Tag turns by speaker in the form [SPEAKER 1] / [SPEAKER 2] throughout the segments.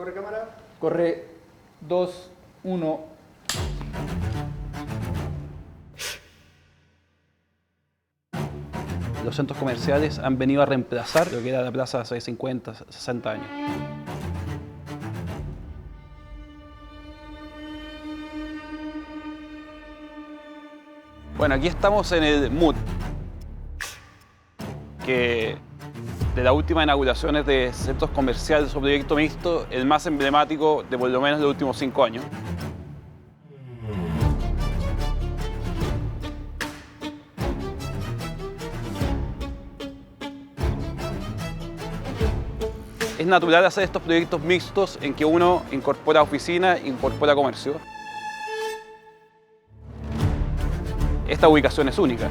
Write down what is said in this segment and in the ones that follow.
[SPEAKER 1] Corre cámara.
[SPEAKER 2] Corre 2, 1. Los centros comerciales han venido a reemplazar lo que era la plaza hace 50, 60 años. Bueno, aquí estamos en el MUT, que de las últimas inauguraciones de centros comerciales o proyecto mixto, el más emblemático de por lo menos los últimos 5 años. Es natural hacer estos proyectos mixtos en que uno incorpora oficina, incorpora comercio. Esta ubicación es única.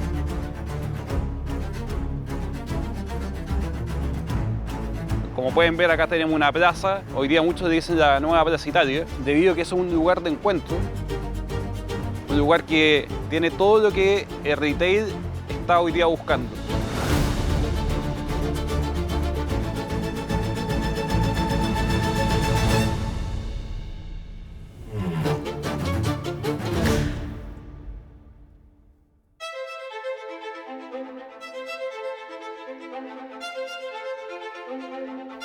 [SPEAKER 2] Como pueden ver, acá tenemos una plaza. Hoy día muchos le dicen la nueva Plaza Italia, debido a que es un lugar de encuentro. Un lugar que tiene todo lo que el retail está hoy día buscando.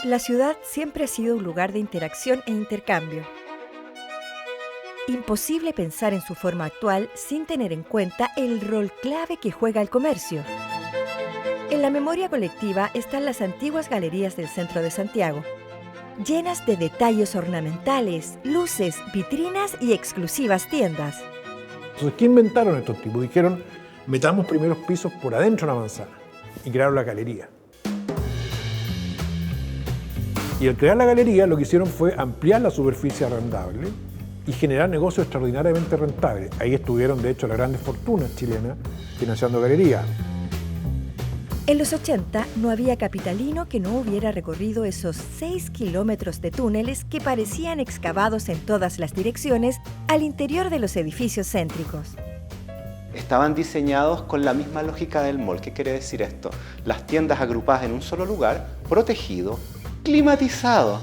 [SPEAKER 3] La ciudad siempre ha sido un lugar de interacción e intercambio. Imposible pensar en su forma actual sin tener en cuenta el rol clave que juega el comercio. En la memoria colectiva están las antiguas galerías del centro de Santiago, llenas de detalles ornamentales, luces, vitrinas y exclusivas tiendas.
[SPEAKER 1] Entonces, ¿qué inventaron estos tipos? Dijeron, metamos primeros pisos por adentro de la manzana y crearon la galería. Y al crear la galería lo que hicieron fue ampliar la superficie arrendable y generar negocios extraordinariamente rentables. Ahí estuvieron, de hecho, las grandes fortunas chilenas financiando galerías.
[SPEAKER 3] En los 80 no había capitalino que no hubiera recorrido esos 6 kilómetros de túneles que parecían excavados en todas las direcciones al interior de los edificios céntricos.
[SPEAKER 4] Estaban diseñados con la misma lógica del mall. ¿Qué quiere decir esto? Las tiendas agrupadas en un solo lugar, protegido, climatizado,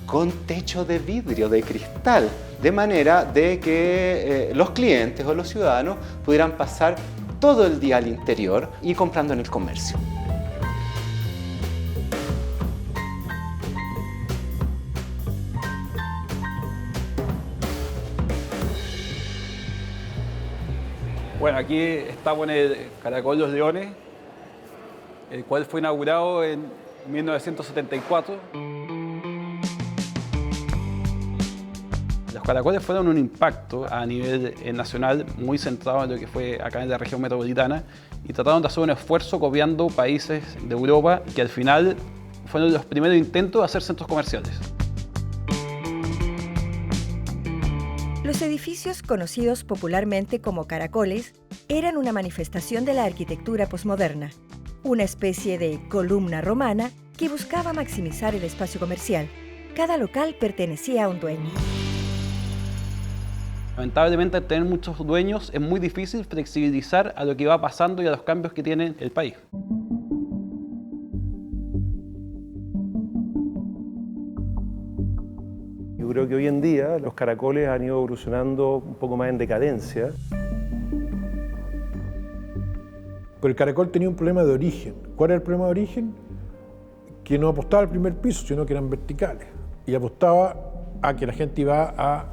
[SPEAKER 4] con techo de vidrio, de cristal, de manera de que los clientes o los ciudadanos pudieran pasar todo el día al interior y comprando en el comercio.
[SPEAKER 2] Bueno, aquí estamos en el Caracol Los Leones, el cual fue inaugurado en 1974. Los caracoles fueron un impacto a nivel nacional muy centrado en lo que fue acá en la región metropolitana y trataron de hacer un esfuerzo copiando países de Europa que al final fueron los primeros intentos de hacer centros comerciales.
[SPEAKER 3] Los edificios, conocidos popularmente como caracoles, eran una manifestación de la arquitectura posmoderna, una especie de columna romana que buscaba maximizar el espacio comercial. Cada local pertenecía a un dueño.
[SPEAKER 2] Lamentablemente, al tener muchos dueños, es muy difícil flexibilizar a lo que va pasando y a los cambios que tiene el país.
[SPEAKER 5] Yo creo que hoy en día los caracoles han ido evolucionando un poco más en decadencia.
[SPEAKER 1] Pero el caracol tenía un problema de origen. ¿Cuál era el problema de origen? Que no apostaba al primer piso, sino que eran verticales. Y apostaba a que la gente iba a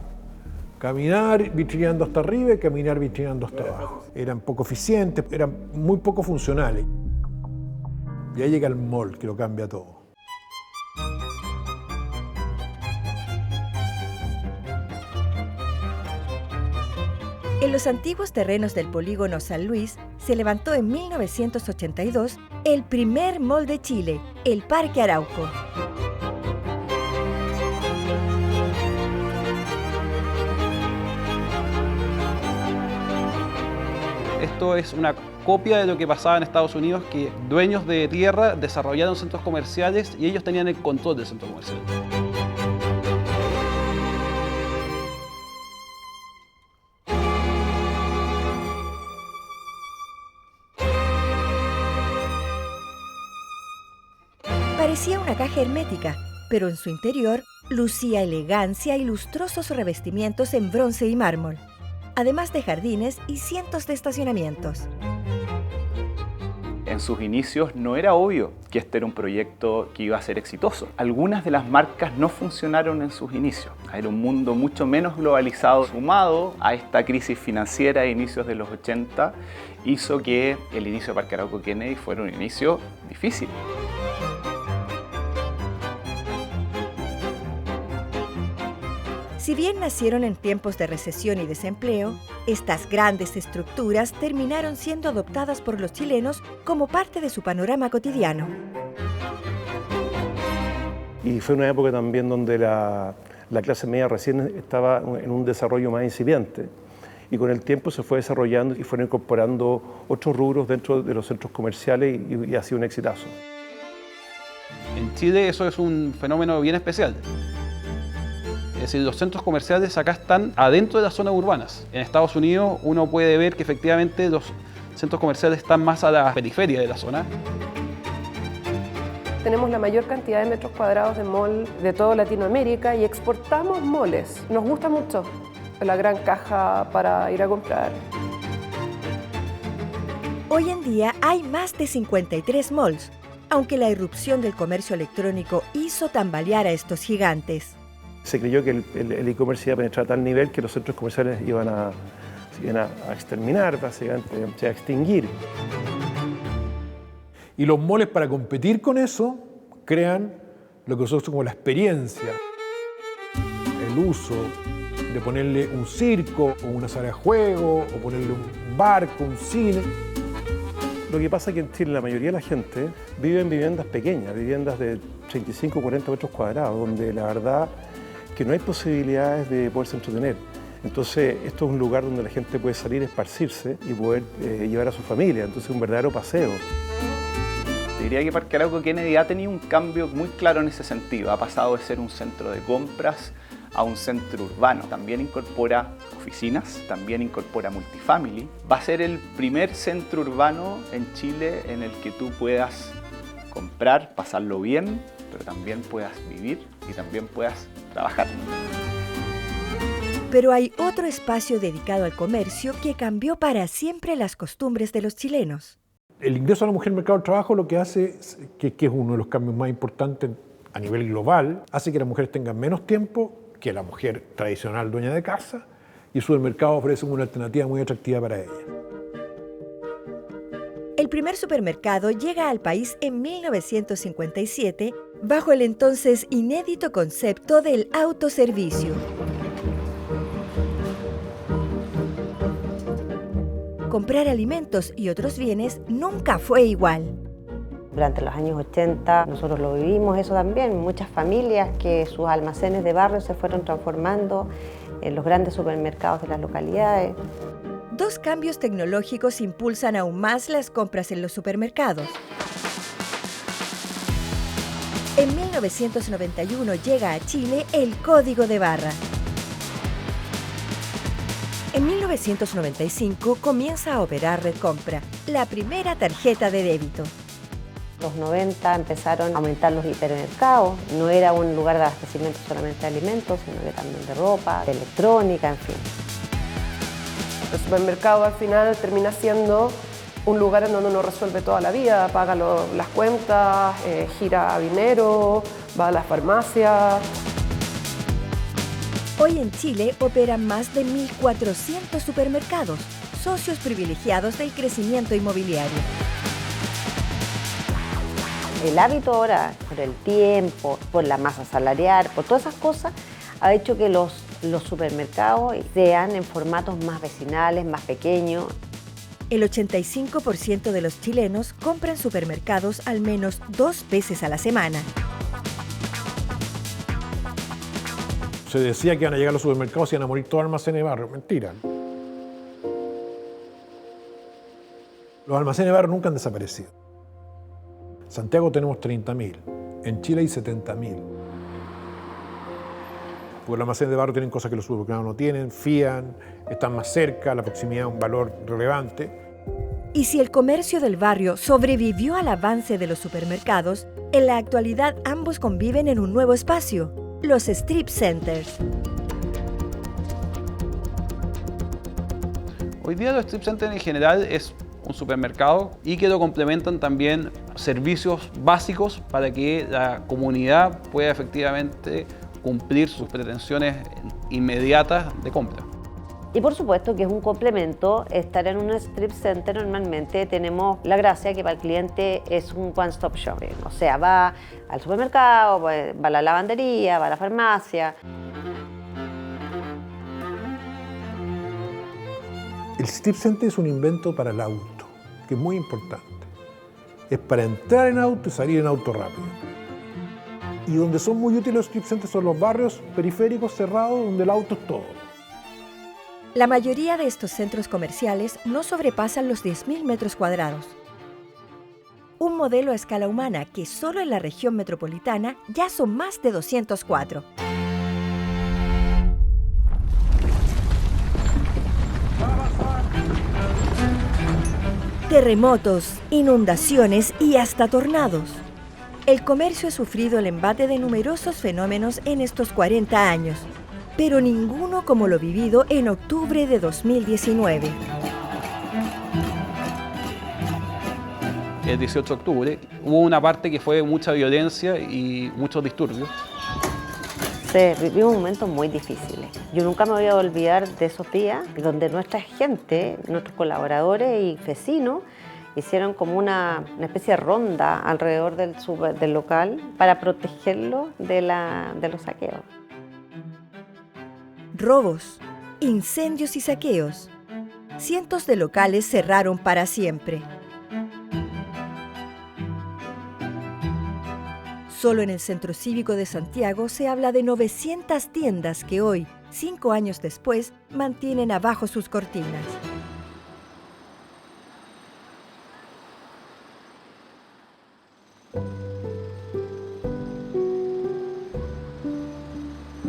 [SPEAKER 1] caminar vitrineando hasta arriba y caminar vitrineando hasta abajo. Eran poco eficientes, eran muy poco funcionales. Y ahí llega el mall, que lo cambia todo.
[SPEAKER 3] En los antiguos terrenos del polígono San Luis se levantó en 1982 el primer mall de Chile, el Parque Arauco.
[SPEAKER 2] Esto es una copia de lo que pasaba en Estados Unidos, que dueños de tierra desarrollaron centros comerciales y ellos tenían el control del centro comercial.
[SPEAKER 3] Parecía una caja hermética, pero en su interior lucía elegancia y lustrosos revestimientos en bronce y mármol, además de jardines y cientos de estacionamientos.
[SPEAKER 6] En sus inicios no era obvio que este era un proyecto que iba a ser exitoso. Algunas de las marcas no funcionaron en sus inicios. Era un mundo mucho menos globalizado, sumado a esta crisis financiera de inicios de los 80, hizo que el inicio de Parque Arauco Kennedy fuera un inicio difícil.
[SPEAKER 3] Si bien nacieron en tiempos de recesión y desempleo, estas grandes estructuras terminaron siendo adoptadas por los chilenos como parte de su panorama cotidiano.
[SPEAKER 5] Y fue una época también donde la clase media recién estaba en un desarrollo más incipiente. Y con el tiempo se fue desarrollando y fueron incorporando otros rubros dentro de los centros comerciales y ha sido un exitazo.
[SPEAKER 2] En Chile eso es un fenómeno bien especial. Es decir, los centros comerciales acá están adentro de las zonas urbanas. En Estados Unidos uno puede ver que efectivamente los centros comerciales están más a la periferia de la zona.
[SPEAKER 7] Tenemos la mayor cantidad de metros cuadrados de mall de toda Latinoamérica y exportamos malls. Nos gusta mucho la gran caja para ir a comprar.
[SPEAKER 3] Hoy en día hay más de 53 malls, aunque la irrupción del comercio electrónico hizo tambalear a estos gigantes.
[SPEAKER 5] Se creyó que el e-commerce iba a penetrar a tal nivel que los centros comerciales iban a exterminar, básicamente, a extinguir.
[SPEAKER 1] Y los moles, para competir con eso, crean lo que nosotros como la experiencia, el uso de ponerle un circo o una sala de juego o ponerle un barco, un cine.
[SPEAKER 5] Lo que pasa es que en Chile la mayoría de la gente vive en viviendas pequeñas, viviendas de 35 o 40 metros cuadrados, donde la verdad que no hay posibilidades de poderse entretener. Entonces, esto es un lugar donde la gente puede salir a esparcirse y poder llevar a su familia. Entonces, es un verdadero paseo.
[SPEAKER 6] Diría que Parque Arauco Kennedy ha tenido un cambio muy claro en ese sentido. Ha pasado de ser un centro de compras a un centro urbano. También incorpora oficinas, también incorpora multifamily. Va a ser el primer centro urbano en Chile en el que tú puedas comprar, pasarlo bien, pero también puedas vivir y también puedas trabajar.
[SPEAKER 3] Pero hay otro espacio dedicado al comercio que cambió para siempre las costumbres de los chilenos.
[SPEAKER 1] El ingreso a la mujer al mercado del trabajo lo que hace, que es uno de los cambios más importantes a nivel global, hace que las mujeres tengan menos tiempo que la mujer tradicional dueña de casa, y el supermercado ofrece una alternativa muy atractiva para ella.
[SPEAKER 3] El primer supermercado llega al país en 1957 bajo el entonces inédito concepto del autoservicio. Comprar alimentos y otros bienes nunca fue igual.
[SPEAKER 8] Durante los años 80 nosotros lo vivimos eso también, muchas familias que sus almacenes de barrio se fueron transformando en los grandes supermercados de las localidades.
[SPEAKER 3] Dos cambios tecnológicos impulsan aún más las compras en los supermercados. En 1991 llega a Chile el Código de Barra. En 1995 comienza a operar Redcompra, la primera tarjeta de débito.
[SPEAKER 8] En los 90 empezaron a aumentar los hipermercados. No era un lugar de abastecimiento solamente de alimentos, sino que también de ropa, de electrónica, en fin.
[SPEAKER 7] El supermercado al final termina siendo un lugar en donde uno resuelve toda la vida, paga las cuentas, gira dinero, va a la farmacia.
[SPEAKER 3] Hoy en Chile operan más de 1.400 supermercados, socios privilegiados del crecimiento inmobiliario.
[SPEAKER 8] El hábito ahora, por el tiempo, por la masa salarial, por todas esas cosas, ha hecho que los supermercados sean en formatos más vecinales, más pequeños.
[SPEAKER 3] El 85% de los chilenos compran supermercados al menos 2 veces a la semana.
[SPEAKER 1] Se decía que iban a llegar a los supermercados y iban a morir todos los almacenes de barrio. Mentira. Los almacenes de barrio nunca han desaparecido. En Santiago tenemos 30.000, en Chile hay 70.000. Porque los almacenes de barrio tienen cosas que los supermercados no tienen, fían, están más cerca, la proximidad es un valor relevante.
[SPEAKER 3] Y si el comercio del barrio sobrevivió al avance de los supermercados, en la actualidad ambos conviven en un nuevo espacio, los strip centers.
[SPEAKER 2] Hoy día los strip centers en general es un supermercado y que lo complementan también servicios básicos para que la comunidad pueda efectivamente cumplir sus pretensiones inmediatas de compra.
[SPEAKER 8] Y por supuesto que es un complemento. Estar en un strip center normalmente tenemos la gracia que para el cliente es un one-stop shopping. O sea, va al supermercado, va a la lavandería, va a la farmacia.
[SPEAKER 1] El strip center es un invento para el auto, que es muy importante. Es para entrar en auto y salir en auto rápido. Y donde son muy útiles los strip centers son los barrios periféricos cerrados donde el auto es todo.
[SPEAKER 3] La mayoría de estos centros comerciales no sobrepasan los 10.000 metros cuadrados. Un modelo a escala humana que solo en la región metropolitana ya son más de 204. Terremotos, inundaciones y hasta tornados. El comercio ha sufrido el embate de numerosos fenómenos en estos 40 años, pero ninguno como lo vivido en octubre de 2019.
[SPEAKER 2] El 18 de octubre hubo una parte que fue mucha violencia y muchos disturbios.
[SPEAKER 8] Se vivió momentos muy difíciles. Yo nunca me voy a olvidar de esos días donde nuestra gente, nuestros colaboradores y vecinos hicieron como una especie de ronda alrededor del local para protegerlo de los saqueos.
[SPEAKER 3] Robos, incendios y saqueos. Cientos de locales cerraron para siempre. Solo en el Centro Cívico de Santiago se habla de 900 tiendas que hoy, 5 años después, mantienen abajo sus cortinas.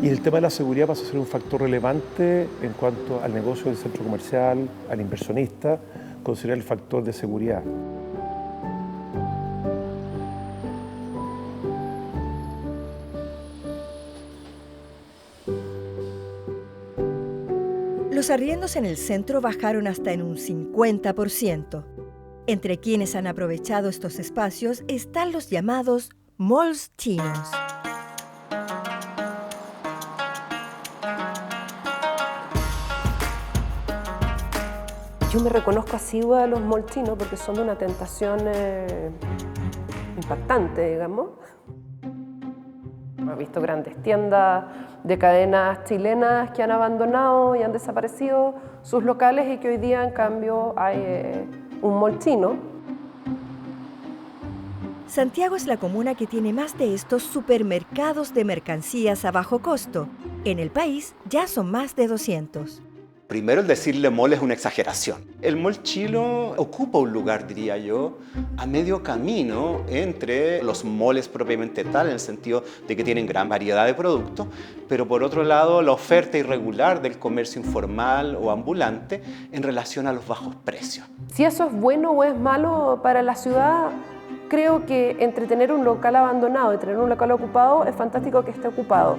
[SPEAKER 5] Y el tema de la seguridad pasa a ser un factor relevante en cuanto al negocio del centro comercial, al inversionista, considerar el factor de seguridad.
[SPEAKER 3] Los arriendos en el centro bajaron hasta en un 50%. Entre quienes han aprovechado estos espacios están los llamados malls chinos.
[SPEAKER 7] Yo me reconozco asidua de los malls chinos porque son de una tentación impactante, digamos. He visto grandes tiendas de cadenas chilenas que han abandonado y han desaparecido sus locales y que hoy día, en cambio, hay un mall chino.
[SPEAKER 3] Santiago es la comuna que tiene más de estos supermercados de mercancías a bajo costo. En el país ya son más de 200.
[SPEAKER 4] Primero, el decirle mall es una exageración. El mall chino ocupa un lugar, diría yo, a medio camino entre los malls propiamente tal, en el sentido de que tienen gran variedad de productos, pero por otro lado, la oferta irregular del comercio informal o ambulante en relación a los bajos precios.
[SPEAKER 7] Si eso es bueno o es malo para la ciudad, creo que entre tener un local abandonado y tener un local ocupado, es fantástico que esté ocupado.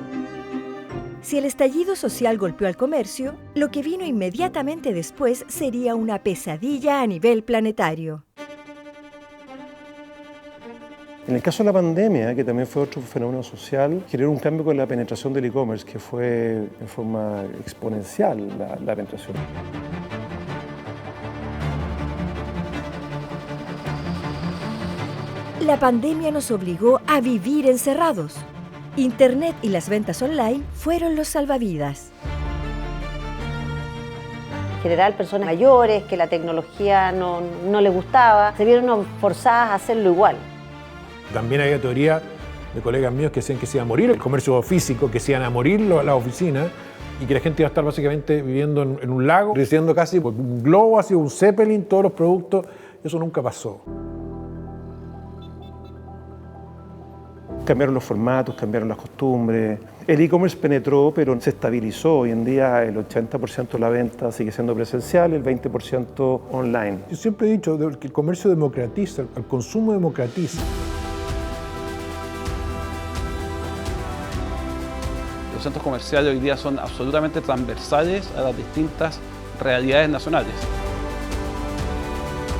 [SPEAKER 3] Si el estallido social golpeó al comercio, lo que vino inmediatamente después sería una pesadilla a nivel planetario.
[SPEAKER 5] En el caso de la pandemia, que también fue otro fenómeno social, generó un cambio con la penetración del e-commerce, que fue en forma exponencial la penetración.
[SPEAKER 3] La pandemia nos obligó a vivir encerrados. Internet y las ventas online fueron los salvavidas.
[SPEAKER 8] En general, personas mayores que la tecnología no les gustaba, se vieron forzadas a hacerlo igual.
[SPEAKER 1] También había teoría de colegas míos que decían que se iba a morir el comercio físico, que se iban a morir las oficinas y que la gente iba a estar básicamente viviendo en un lago, recibiendo casi un globo, así un Zeppelin, todos los productos. Eso nunca pasó.
[SPEAKER 5] Cambiaron los formatos, cambiaron las costumbres. El e-commerce penetró, pero se estabilizó. Hoy en día el 80% de la venta sigue siendo presencial, el 20% online.
[SPEAKER 1] Yo siempre he dicho que el comercio democratiza, el consumo democratiza.
[SPEAKER 2] Los centros comerciales hoy día son absolutamente transversales a las distintas realidades nacionales.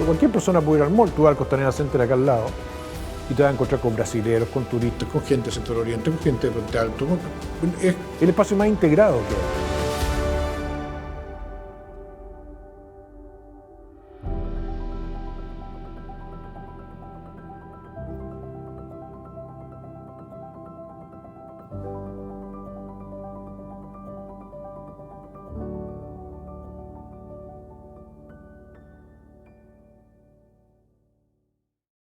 [SPEAKER 1] Cualquier persona puede ir al mall, tú vas al Costanera Center acá al lado y te vas a encontrar con brasileños, con turistas, con gente de Sector Oriente, con gente de Puente Alto. Es el espacio más integrado que hay.